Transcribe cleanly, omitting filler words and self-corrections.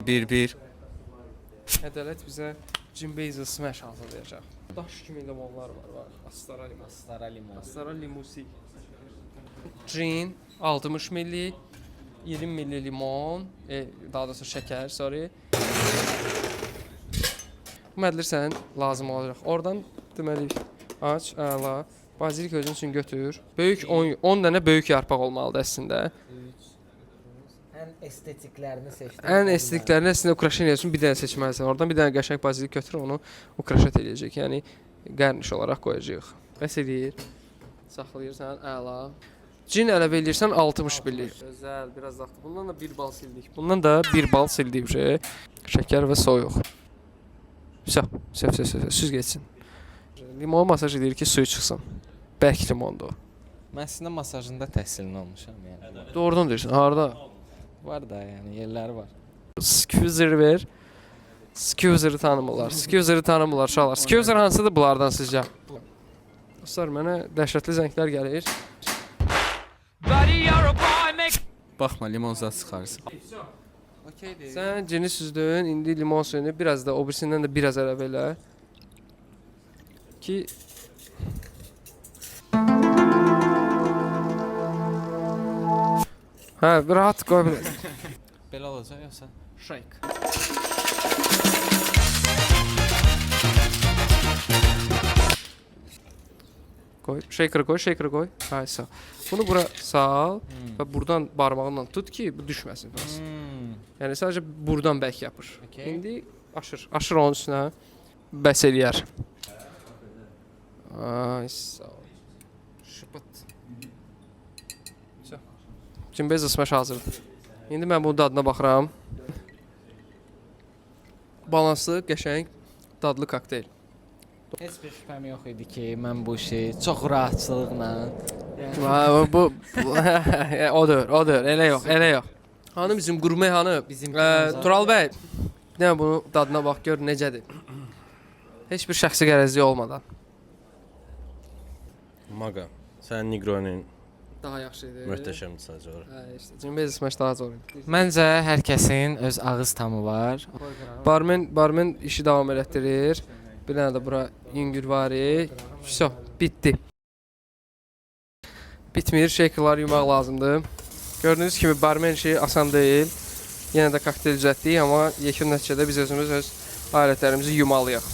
1-1. Ədalət bizə Jim Basil Smash hazırlayacaq. Daş kimi limonlar var, bax. Astara limusi. Gin 60 milli, 20 milli limon, daha doğrusu şəkər, sorry. Bu mədlir lazım olacaq. Oradan deməli aç, əla. Bazilik özün üçün götür. Böyük 10 dənə böyük yarpaq olmalıdır əslində. Ən estetiklərini seçdim. Ən estetiklərini əslində ukraşeniya üçün bir dənə seçməlisən. Oradan bir dənə qəşəng bazilik götür, onu ukraşat eləyəcək. Yəni qərniş olaraq qoyacağıq. Bəs eləyir. Saxlayırsan, əla. Cin əlavə eləyirsən 60 milli. Gözəl, biraz daxdı. Bundan da 1 bal sildik. Bundan da 1 bal sildik. Şəkər və soyuq. Süz geçsin. Limon masaj edir ki, suyu çıxsın. Bərk limondur. Mən əslində masajında təhsilin olmuşam yəni. Doğrudan deyirsən, harda? Var da yəni yerləri var. Squeezer ver. Squeezer'ı tanımırlar. Squeezer'ı tanımırlar uşaqlar. Squeezer hansıdır bunlardan sizcə? Dostlar, mənə dəhşətli zənglər gəlir. Baxma, limon zad çıxarsın. Sən cini süzdün, indi limon suyunu biraz da o birisindən də biraz əlavə elə. Ki hə, rahat qoy bilər. Belə olacaq yoxsa? Shake. Koy, shaker'ı koy. Haysa. Bunu bura sal və buradan barmağınla tut ki, bu düşməsin. Yəni sadəcə buradan bərk yapır. Okay. İndi aşır onun üstünə. Bəs eləyər. Ay, sağ ol. Şıpıt. Jim Basil Smash hazırdır. İndi mən bunun dadına baxıram. Balanslı, qəşəng, dadlı kokteyl. Heç bir şübhəm yox idi ki, mən bu işi çox rahatçılıqla Bu odur, elə yox. Hanı bizim qurme hanı? Tural bəy. Nə bunu dadına bax, gör necədir. Heç bir şəxsi qərəzliyi olmadan. Maga, sənin Negro'nun Daha yaxşıdır. möhtəşəmdir sadəcə olaraq. Hə, işte Jim Basil Smash daha zor. Məncə hər kəsin öz ağız tamı var. Barmen işi davam elətdirir. Bir dənə də bura yüngül var. Vso, bitdi. Bitmir, shakerları yumaq lazımdır. Gördüyünüz kimi barmen işi asan deyil. Yenə də kokteyl düzəltdik, amma yekun nəticədə biz özümüz öz alətlərimizi yumalıyıq.